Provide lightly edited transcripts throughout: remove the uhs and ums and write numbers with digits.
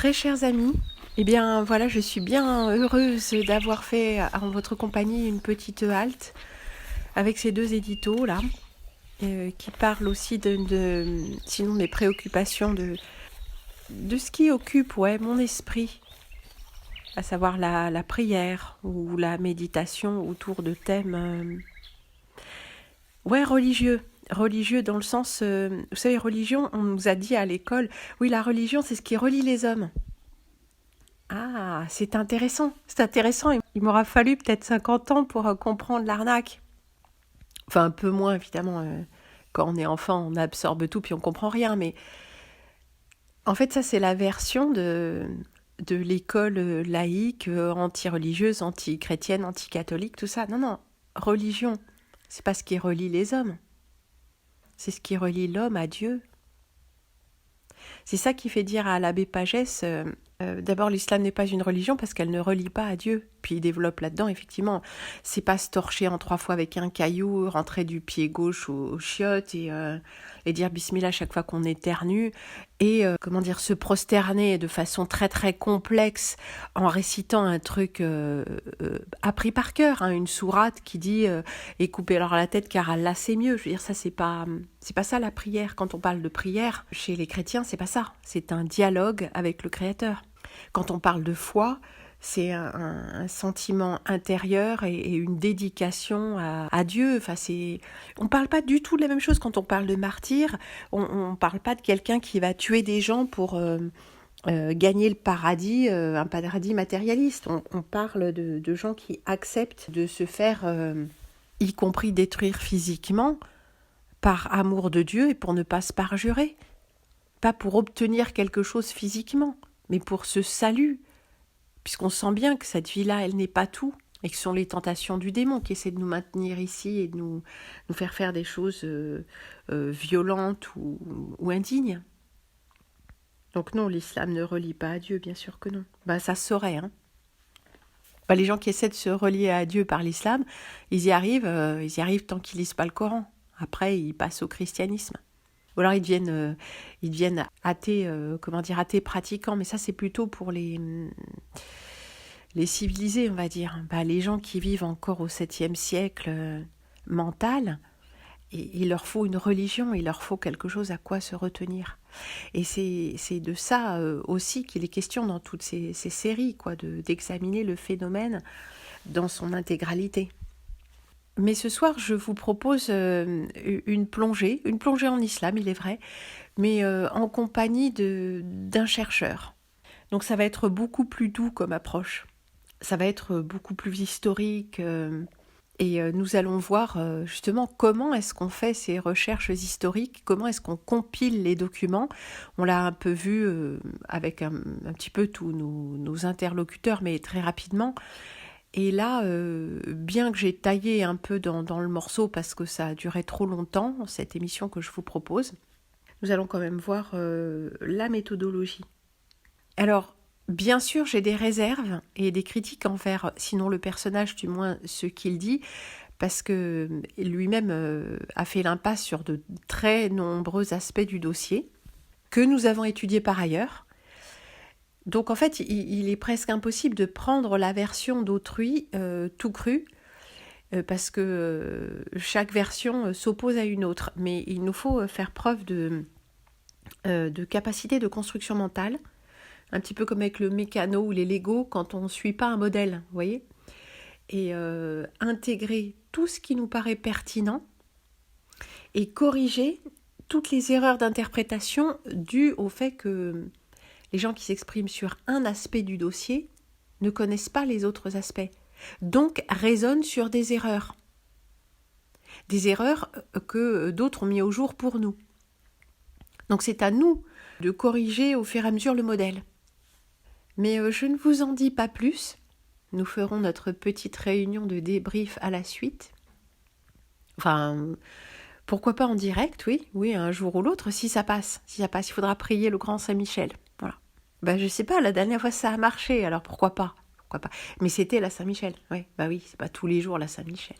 Très chers amis, eh bien voilà, je suis bien heureuse d'avoir fait en votre compagnie une petite halte avec ces deux éditos là, qui parlent aussi sinon des préoccupations de ce qui occupe mon esprit, à savoir la prière ou la méditation autour de thèmes religieux. Religieux dans le sens, vous savez, religion, on nous a dit à l'école, oui, la religion, c'est ce qui relie les hommes. Ah, c'est intéressant, c'est intéressant. Il m'aura fallu peut-être 50 ans pour comprendre l'arnaque. Enfin, un peu moins, évidemment. Quand on est enfant, on absorbe tout, puis on comprend rien. Mais en fait, ça, c'est la version de l'école laïque, anti-religieuse, anti-chrétienne, anti-catholique, tout ça. Non, non, religion, c'est pas ce qui relie les hommes. C'est ce qui relie l'homme à Dieu. C'est ça qui fait dire à l'abbé Pagès, d'abord l'islam n'est pas une religion parce qu'elle ne relie pas à Dieu. Puis il développe là-dedans, effectivement, c'est pas se torcher en 3 fois avec un caillou, rentrer du pied gauche au chiottes et dire bismillah chaque fois qu'on éternue et se prosterner de façon très très complexe en récitant un truc appris par cœur, une sourate qui dit et coupez alors la tête car Allah c'est mieux. Je veux dire, ça c'est pas ça la prière. Quand on parle de prière chez les chrétiens, c'est pas ça. C'est un dialogue avec le Créateur. Quand on parle de foi, c'est un sentiment intérieur et une dédication à Dieu. Enfin, on ne parle pas du tout de la même chose quand on parle de martyr. On ne parle pas de quelqu'un qui va tuer des gens pour gagner le paradis, un paradis matérialiste. On parle de gens qui acceptent de se faire, y compris détruire physiquement, par amour de Dieu et pour ne pas se parjurer. Pas pour obtenir quelque chose physiquement, mais pour ce salut. Puisqu'on sent bien que cette vie-là, elle n'est pas tout, et que ce sont les tentations du démon qui essaient de nous maintenir ici et de nous faire des choses violentes ou indignes. Donc non, l'islam ne relie pas à Dieu, bien sûr que non. Ça se saurait, les gens qui essaient de se relier à Dieu par l'islam, ils y arrivent tant qu'ils lisent pas le Coran. Après, ils passent au christianisme. Ou alors ils deviennent athées, athées pratiquants, mais ça c'est plutôt pour les civilisés, on va dire. Les gens qui vivent encore au 7e siècle mental, il leur faut une religion, il leur faut quelque chose à quoi se retenir. Et c'est de ça aussi qu'il est question dans toutes ces séries, d'examiner le phénomène dans son intégralité. Mais ce soir, je vous propose une plongée en islam, il est vrai, mais en compagnie d'un chercheur. Donc ça va être beaucoup plus doux comme approche. Ça va être beaucoup plus historique et nous allons voir justement comment est-ce qu'on fait ces recherches historiques, comment est-ce qu'on compile les documents. On l'a un peu vu avec un petit peu tous nos interlocuteurs, mais très rapidement. Et là, bien que j'ai taillé un peu dans le morceau parce que ça a duré trop longtemps, cette émission que je vous propose, nous allons quand même voir la méthodologie. Alors, bien sûr, j'ai des réserves et des critiques envers, sinon le personnage, du moins ce qu'il dit, parce que lui-même a fait l'impasse sur de très nombreux aspects du dossier que nous avons étudiés par ailleurs. Donc en fait, il est presque impossible de prendre la version d'autrui tout cru, parce que chaque version s'oppose à une autre. Mais il nous faut faire preuve de capacité de construction mentale, un petit peu comme avec le mécano ou les Lego, quand on ne suit pas un modèle, vous voyez, et intégrer tout ce qui nous paraît pertinent et corriger toutes les erreurs d'interprétation dues au fait que les gens qui s'expriment sur un aspect du dossier ne connaissent pas les autres aspects, donc raisonnent sur des erreurs que d'autres ont mis au jour pour nous. Donc c'est à nous de corriger au fur et à mesure le modèle. Mais je ne vous en dis pas plus. Nous ferons notre petite réunion de débrief à la suite. Enfin, pourquoi pas en direct, oui, un jour ou l'autre, si ça passe. Il faudra prier le grand Saint-Michel. Voilà. Je sais pas, la dernière fois ça a marché, alors pourquoi pas. Mais c'était la Saint-Michel, oui, c'est pas tous les jours la Saint-Michel.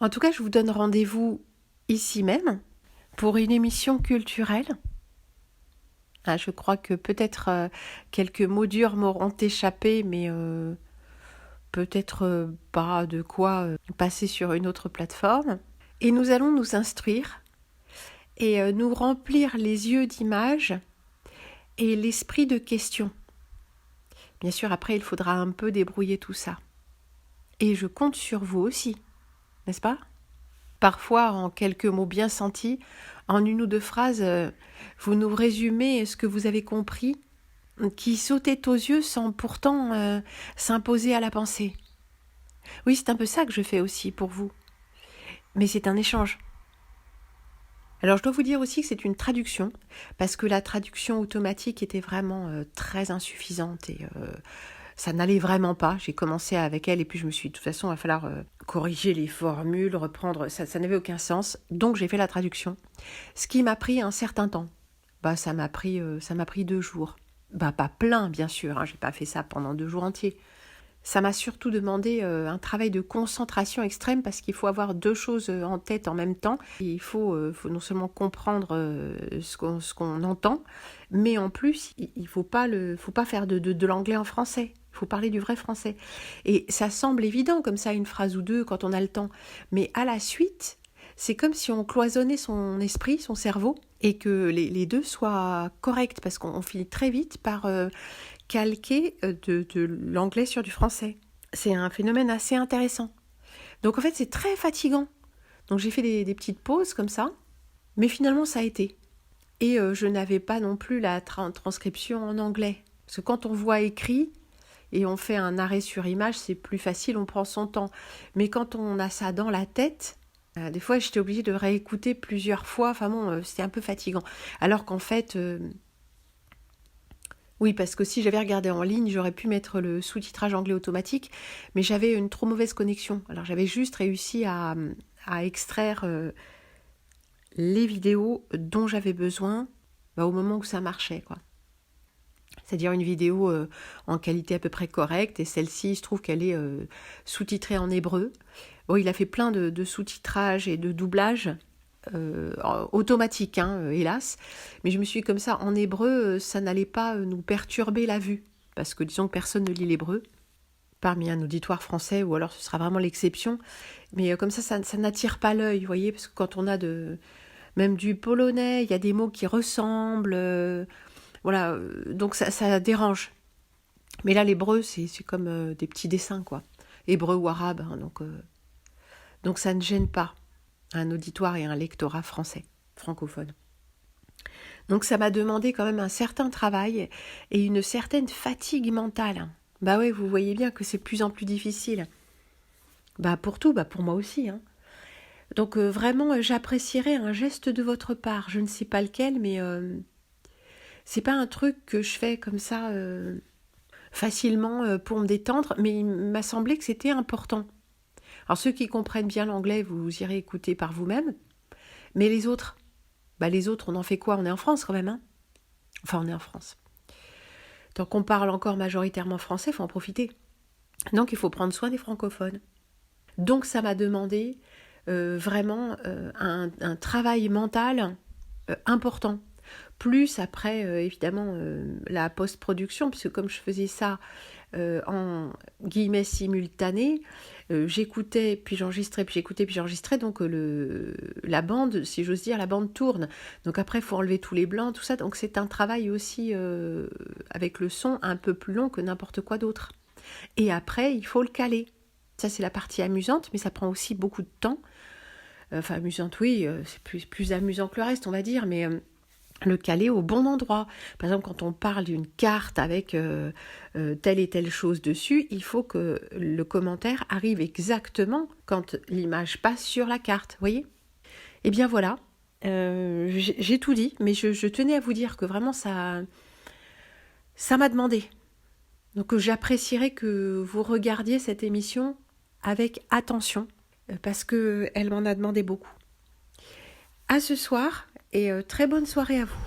En tout cas, je vous donne rendez-vous ici même pour une émission culturelle Ah, je crois que peut-être quelques mots durs m'auront échappé, mais peut-être pas de quoi passer sur une autre plateforme. Et nous allons nous instruire et nous remplir les yeux d'images et l'esprit de questions. Bien sûr, après, il faudra un peu débrouiller tout ça. Et je compte sur vous aussi, n'est-ce pas ? Parfois, en quelques mots bien sentis, en une ou deux phrases, vous nous résumez ce que vous avez compris, qui sautait aux yeux sans pourtant s'imposer à la pensée. Oui, c'est un peu ça que je fais aussi pour vous. Mais c'est un échange. Alors je dois vous dire aussi que c'est une traduction, parce que la traduction automatique était vraiment très insuffisante et ça n'allait vraiment pas. J'ai commencé avec elle et puis je me suis dit, de toute façon, il va falloir corriger les formules, reprendre, ça n'avait aucun sens. Donc j'ai fait la traduction, ce qui m'a pris un certain temps. Ça m'a pris 2 jours. Pas plein, bien sûr, hein, j'ai pas fait ça pendant 2 jours entiers. Ça m'a surtout demandé un travail de concentration extrême parce qu'il faut avoir 2 choses en tête en même temps. Et il faut non seulement comprendre ce qu'on entend, mais en plus, il faut pas faire de l'anglais en français. Il faut parler du vrai français. Et ça semble évident comme ça, une phrase ou deux, quand on a le temps. Mais à la suite, c'est comme si on cloisonnait son esprit, son cerveau, et que les deux soient corrects, parce qu'on finit très vite par calquer de l'anglais sur du français. C'est un phénomène assez intéressant. Donc en fait, c'est très fatigant. Donc j'ai fait des petites pauses comme ça, mais finalement ça a été. Et je n'avais pas non plus la transcription en anglais. Parce que quand on voit écrit et on fait un arrêt sur image, c'est plus facile, on prend son temps. Mais quand on a ça dans la tête, des fois j'étais obligée de réécouter plusieurs fois. Enfin bon, c'était un peu fatigant. Alors qu'en fait... oui, parce que si j'avais regardé en ligne, j'aurais pu mettre le sous-titrage anglais automatique, mais j'avais une trop mauvaise connexion. Alors j'avais juste réussi à extraire les vidéos dont j'avais besoin au moment où ça marchait, quoi. C'est-à-dire une vidéo en qualité à peu près correcte, et celle-ci, il se trouve qu'elle est sous-titrée en hébreu. Bon, il a fait plein de sous-titrages et de doublages automatique, hélas. Mais je me suis dit, comme ça, en hébreu, ça n'allait pas nous perturber la vue. Parce que disons que personne ne lit l'hébreu, parmi un auditoire français, ou alors ce sera vraiment l'exception. Mais comme ça n'attire pas l'œil, vous voyez, parce que quand on a même du polonais, il y a des mots qui ressemblent, voilà, donc ça dérange. Mais là, l'hébreu, c'est comme des petits dessins, quoi. Hébreu ou arabe, donc ça ne gêne pas un auditoire et un lectorat français, francophone. Donc ça m'a demandé quand même un certain travail et une certaine fatigue mentale. Ouais, vous voyez bien que c'est de plus en plus difficile. Pour tout, pour moi aussi. Donc vraiment, j'apprécierais un geste de votre part. Je ne sais pas lequel, mais c'est pas un truc que je fais comme ça facilement pour me détendre, mais il m'a semblé que c'était important. Alors ceux qui comprennent bien l'anglais, vous irez écouter par vous-même. Mais les autres, on en fait quoi ? On est en France quand même, Enfin, on est en France. Tant qu'on parle encore majoritairement français, il faut en profiter. Donc il faut prendre soin des francophones. Donc ça m'a demandé vraiment un travail mental important. Plus après, évidemment, la post-production, puisque comme je faisais ça en guillemets simultané, j'écoutais, puis j'enregistrais, puis j'écoutais, puis j'enregistrais, donc la bande, si j'ose dire, la bande tourne. Donc après, il faut enlever tous les blancs, tout ça. Donc c'est un travail aussi avec le son un peu plus long que n'importe quoi d'autre. Et après, il faut le caler. Ça, c'est la partie amusante, mais ça prend aussi beaucoup de temps. Enfin, amusante, oui, c'est plus amusant que le reste, on va dire, mais le caler au bon endroit. Par exemple, quand on parle d'une carte avec telle et telle chose dessus, il faut que le commentaire arrive exactement quand l'image passe sur la carte, voyez ? Eh bien voilà, j'ai tout dit, mais je tenais à vous dire que vraiment ça m'a demandé. Donc j'apprécierais que vous regardiez cette émission avec attention, parce qu'elle m'en a demandé beaucoup. À ce soir, et très bonne soirée à vous.